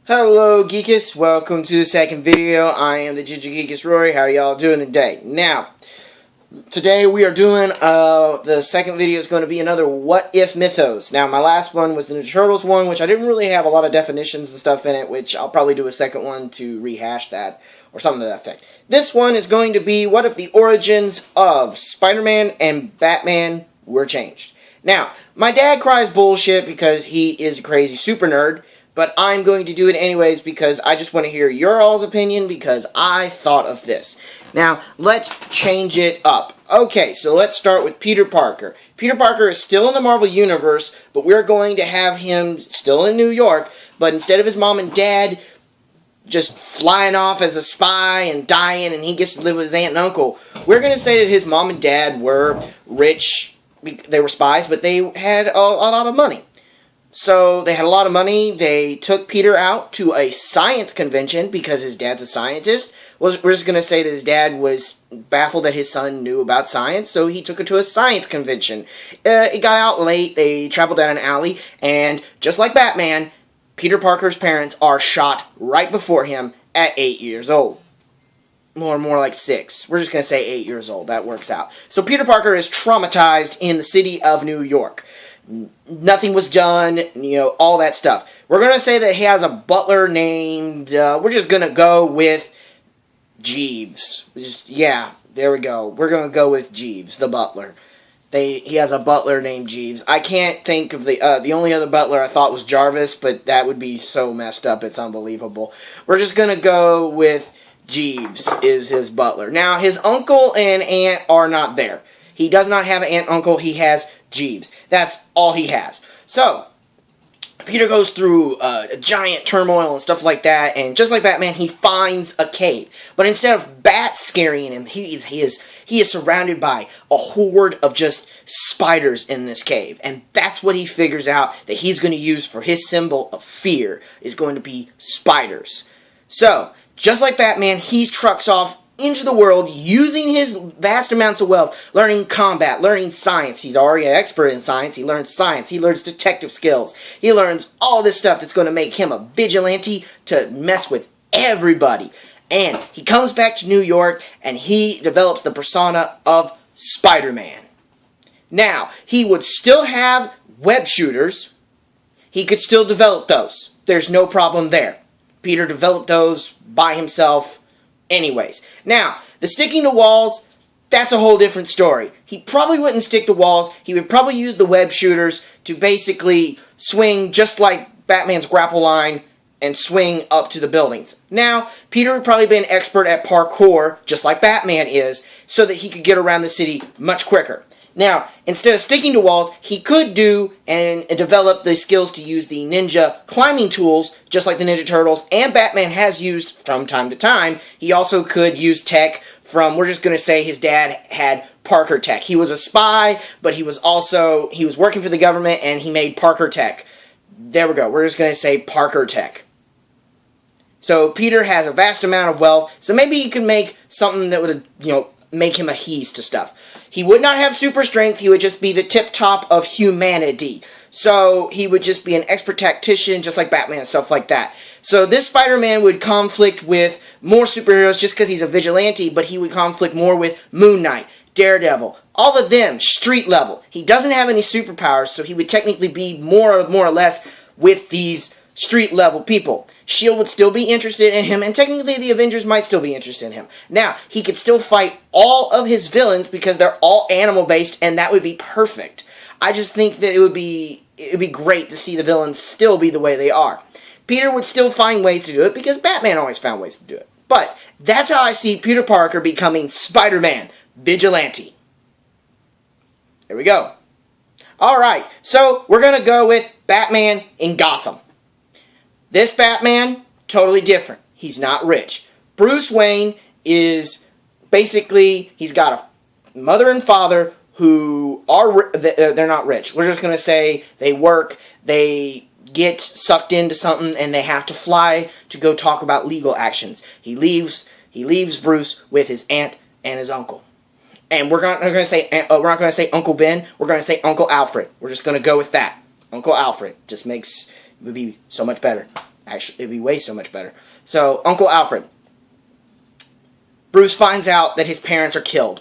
Hello Geekus, welcome to the second video. I am the Ginger Geekus Rory. How are y'all doing today? Now, today we are doing, the second video is going to be another What If Mythos. Now, my last one was the Ninja Turtles one, which I didn't really have a lot of definitions and stuff in it, which I'll probably do a second one to rehash that, or something to that effect. This one is going to be, what if the origins of Spider-Man and Batman were changed? Now, my dad cries bullshit because he is a crazy super nerd, but I'm going to do it anyways because I just want to hear your all's opinion because I thought of this. Now, let's change it up. Okay, so let's start with Peter Parker. Peter Parker is still in the Marvel Universe, but we're going to have him still in New York, but instead of his mom and dad just flying off as a spy and dying and he gets to live with his aunt and uncle, we're going to say that his mom and dad were rich. They were spies, but they had a lot of money. So they had a lot of money. They took Peter out to a science convention because his dad's a scientist. We're just going to say that his dad was baffled that his son knew about science, so he took him to a science convention. It got out late. They traveled down an alley, and just like Batman, Peter Parker's parents are shot right before him at 8 years old. More like 6. We're just going to say 8 years old. That works out. So Peter Parker is traumatized in the city of New York. Nothing was done, all that stuff. We're going to say that he has a butler named, we're just going to go with Jeeves. Yeah, there we go. We're going to go with Jeeves, the butler. He has a butler named Jeeves. I can't think of the only other butler I thought was Jarvis, but that would be so messed up, it's unbelievable. We're just going to go with Jeeves is his butler. Now, his uncle and aunt are not there. He does not have an aunt and uncle, he has Jeeves. That's all he has. So, Peter goes through a giant turmoil and stuff like that, and just like Batman, he finds a cave. But instead of bats scaring him, he is surrounded by a horde of just spiders in this cave. And that's what he figures out that he's going to use for his symbol of fear, is going to be spiders. So, just like Batman, he trucks off into the world using his vast amounts of wealth, learning combat, learning science. He's already an expert in science. He learns science. He learns detective skills. He learns all this stuff that's going to make him a vigilante to mess with everybody. And he comes back to New York and he develops the persona of Spider-Man. Now, he would still have web shooters. He could still develop those. There's no problem there. Peter developed those by himself anyways. Now, the sticking to walls, that's a whole different story. He probably wouldn't stick to walls. He would probably use the web shooters to basically swing just like Batman's grapple line and swing up to the buildings. Now, Peter would probably be an expert at parkour, just like Batman is, so that he could get around the city much quicker. Now, instead of sticking to walls, he could do and develop the skills to use the ninja climbing tools, just like the Ninja Turtles, and Batman has used from time to time. He also could use tech from, we're just going to say his dad had Parker Tech. He was a spy, but he was working for the government, and he made Parker Tech. There we go. We're just going to say Parker Tech. So, Peter has a vast amount of wealth, so maybe he could make something that would, make him a he's to stuff. He would not have super strength, he would just be the tip-top of humanity. So, he would just be an expert tactician, just like Batman and stuff like that. So, this Spider-Man would conflict with more superheroes just because he's a vigilante, but he would conflict more with Moon Knight, Daredevil, all of them, street level. He doesn't have any superpowers, so he would technically be more or less with these street level people. S.H.I.E.L.D. would still be interested in him, and technically the Avengers might still be interested in him. Now, he could still fight all of his villains because they're all animal-based, and that would be perfect. I just think that it would be great to see the villains still be the way they are. Peter would still find ways to do it because Batman always found ways to do it. But that's how I see Peter Parker becoming Spider-Man, Vigilante. There we go. Alright, so we're going to go with Batman in Gotham. This Batman, totally different. He's not rich. Bruce Wayne is basically, he's got a mother and father who are, they're not rich. We're just going to say they work, they get sucked into something, and they have to fly to go talk about legal actions. He leaves Bruce with his aunt and his uncle. And we're not going to say Uncle Ben, we're going to say Uncle Alfred. We're just going to go with that. Uncle Alfred just would be so much better. Actually, it'd be way so much better. So, Uncle Alfred. Bruce finds out that his parents are killed.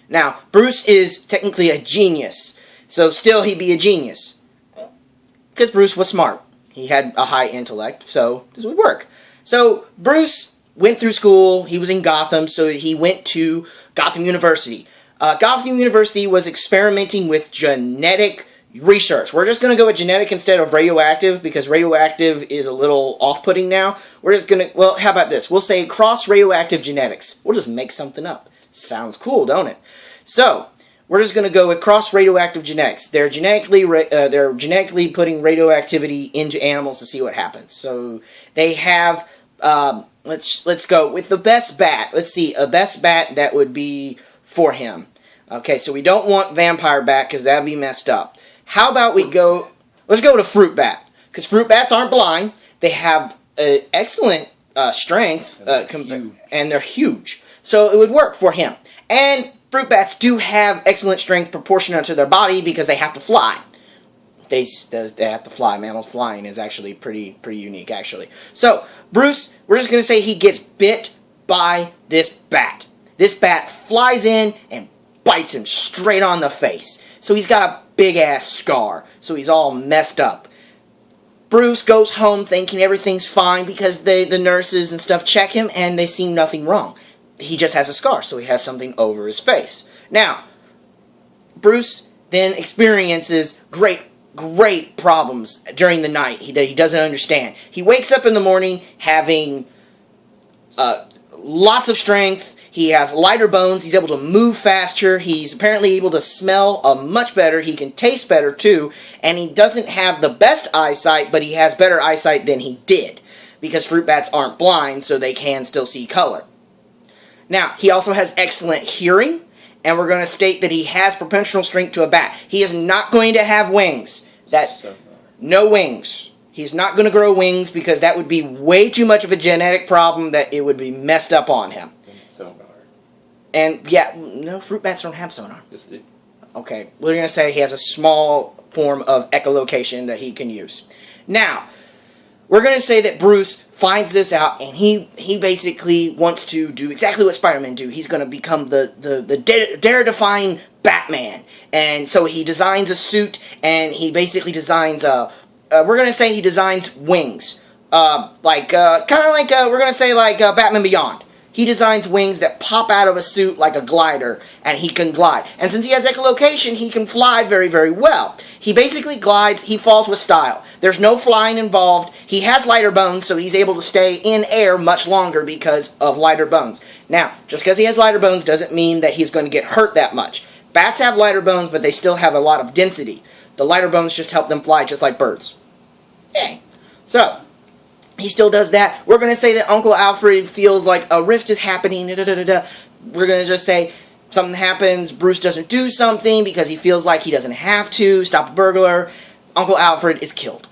Now, Bruce is technically a genius. So, still, he'd be a genius. Because Bruce was smart. He had a high intellect, so this would work. So, Bruce went through school. He was in Gotham, so he went to Gotham University. Gotham University was experimenting with genetic research. We're just going to go with genetic instead of radioactive, because radioactive is a little off-putting now. We're just going to, well, how about this? We'll say cross-radioactive genetics. We'll just make something up. Sounds cool, don't it? So, we're just going to go with cross-radioactive genetics. They're genetically putting radioactivity into animals to see what happens. So, they have, let's go with the best bat. Let's see, a best bat that would be for him. Okay, so we don't want vampire bat, because that would be messed up. How about we go, let's go with a fruit bat. Because fruit bats aren't blind. They have excellent strength, and they're huge. So it would work for him. And fruit bats do have excellent strength proportionate to their body because they have to fly. They have to fly. Mammals flying is actually pretty unique, actually. So, Bruce, we're just going to say he gets bit by this bat. This bat flies in and bites him straight on the face. So he's got a big-ass scar. So he's all messed up. Bruce goes home thinking everything's fine because the nurses and stuff check him and they see nothing wrong. He just has a scar, so he has something over his face. Now, Bruce then experiences great problems during the night he doesn't understand. He wakes up in the morning having lots of strength. He has lighter bones. He's able to move faster. He's apparently able to smell much better. He can taste better, too. And he doesn't have the best eyesight, but he has better eyesight than he did. Because fruit bats aren't blind, so they can still see color. Now, he also has excellent hearing. And we're going to state that he has proportional strength to a bat. He is not going to have wings. No wings. He's not going to grow wings because that would be way too much of a genetic problem that it would be messed up on him. And, yeah, no, fruit bats don't have sonar. Yes, they do. Okay, we're going to say he has a small form of echolocation that he can use. Now, we're going to say that Bruce finds this out, and he basically wants to do exactly what Spider-Man do. He's going to become the dare-defying Batman. And so he designs a suit, and he basically designs, we're going to say he designs wings. We're going to say like Batman Beyond. He designs wings that pop out of a suit like a glider, and he can glide. And since he has echolocation, he can fly very, very well. He basically glides, he falls with style. There's no flying involved. He has lighter bones, so he's able to stay in air much longer because of lighter bones. Now, just because he has lighter bones doesn't mean that he's going to get hurt that much. Bats have lighter bones, but they still have a lot of density. The lighter bones just help them fly just like birds. Yay. So, he still does that. We're going to say that Uncle Alfred feels like a rift is happening. We're going to just say something happens. Bruce doesn't do something because he feels like he doesn't have to stop a burglar. Uncle Alfred is killed.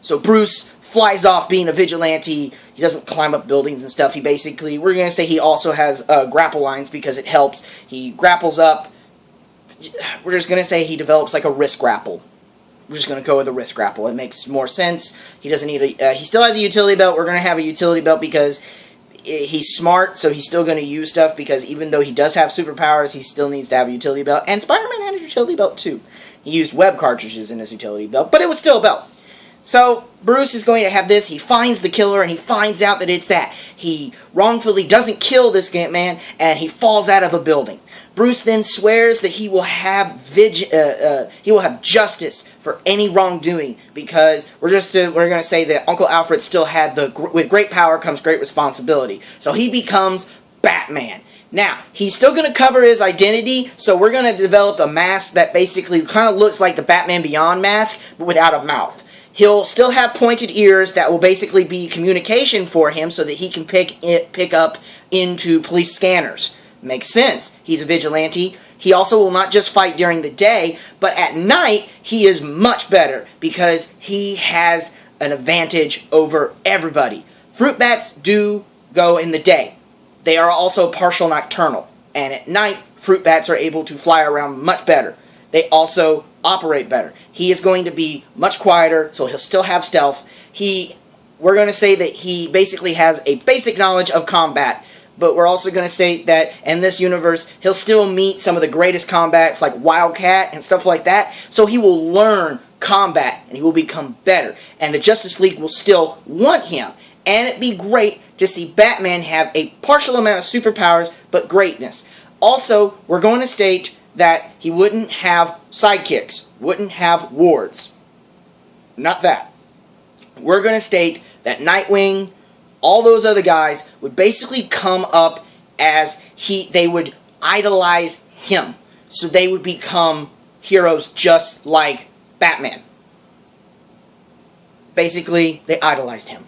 So Bruce flies off being a vigilante. He doesn't climb up buildings and stuff. He basically, we're going to say he also has grapple lines because it helps. He grapples up. We're just going to say he develops like a wrist grapple. We're just going to go with a wrist grapple. It makes more sense. He doesn't need a... he still has a utility belt. We're going to have a utility belt because he's smart, so he's still going to use stuff because even though he does have superpowers, he still needs to have a utility belt. And Spider-Man had a utility belt, too. He used web cartridges in his utility belt, but it was still a belt. So, Bruce is going to have this. He finds the killer, and he finds out that it's that. He wrongfully doesn't kill this man, and he falls out of a building. Bruce then swears that he will have justice for any wrongdoing because we're going to say that Uncle Alfred still had with great power comes great responsibility. So he becomes Batman. Now, he's still going to cover his identity, so we're going to develop a mask that basically kind of looks like the Batman Beyond mask, but without a mouth. He'll still have pointed ears that will basically be communication for him so that he can pick up into police scanners. Makes sense. He's a vigilante. He also will not just fight during the day, but at night he is much better because he has an advantage over everybody. Fruit bats do go in the day. They are also partial nocturnal. And at night, fruit bats are able to fly around much better. They also operate better. He is going to be much quieter, so he'll still have stealth. we're going to say that he basically has a basic knowledge of combat. But we're also going to state that in this universe, he'll still meet some of the greatest combats like Wildcat and stuff like that. So he will learn combat and he will become better. And the Justice League will still want him. And it'd be great to see Batman have a partial amount of superpowers, but greatness. Also, we're going to state that he wouldn't have sidekicks, wouldn't have wards. Not that. We're going to state that Nightwing, all those other guys would basically come up as they would idolize him. So they would become heroes just like Batman. Basically, they idolized him.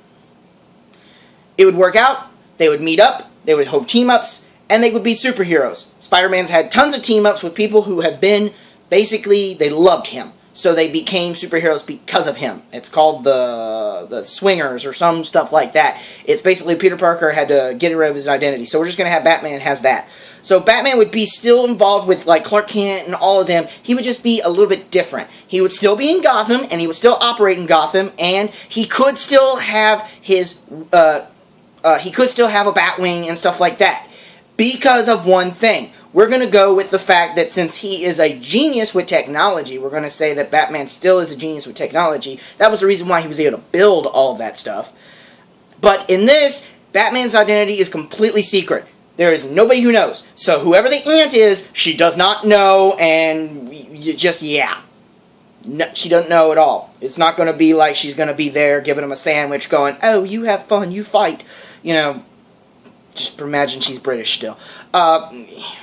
It would work out, they would meet up, they would hold team-ups, and they would be superheroes. Spider-Man's had tons of team-ups with people who have been, basically, they loved him. So they became superheroes because of him. It's called the Swingers or some stuff like that. It's basically Peter Parker had to get rid of his identity. So we're just going to have Batman has that. So Batman would be still involved with like Clark Kent and all of them. He would just be a little bit different. He would still be in Gotham and he would still operate in Gotham and he could still have his he could still have a Batwing and stuff like that. Because of one thing. We're going to go with the fact that since he is a genius with technology, we're going to say that Batman still is a genius with technology. That was the reason why he was able to build all of that stuff. But in this, Batman's identity is completely secret. There is nobody who knows. So whoever the aunt is, she does not know, and yeah. No, she doesn't know at all. It's not going to be like she's going to be there giving him a sandwich going, oh, you have fun, you fight. You know, just imagine she's British still.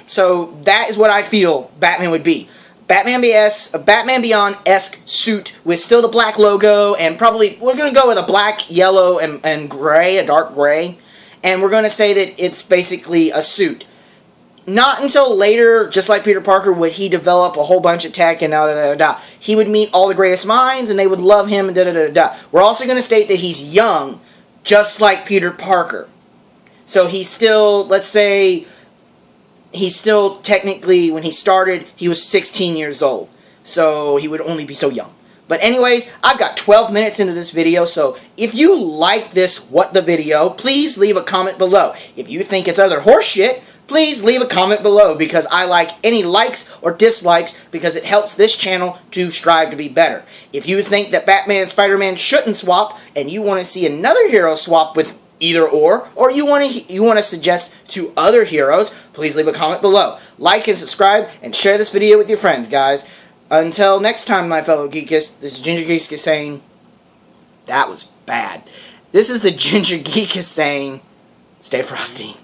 So that is what I feel Batman would be. Batman Beyond-esque suit with still the black logo, and probably we're going to go with a black, yellow, and gray, a dark gray. And we're going to say that it's basically a suit. Not until later, just like Peter Parker, would he develop a whole bunch of tech and da-da-da-da. He would meet all the greatest minds, and they would love him, and da-da-da-da. We're also going to state that he's young, just like Peter Parker. So he's still, let's say, he's still technically, when he started, he was 16 years old. So he would only be so young. But anyways, I've got 12 minutes into this video, so if you like this What the Video, please leave a comment below. If you think it's other horse shit, please leave a comment below, because I like any likes or dislikes, because it helps this channel to strive to be better. If you think that Batman and Spider-Man shouldn't swap, and you want to see another hero swap with either or you want to suggest to other heroes, please leave a comment below. Like and subscribe, and share this video with your friends, guys. Until next time, my fellow Geekus, this is Ginger Geekus saying, that was bad. This is the Ginger Geekus saying, stay frosty.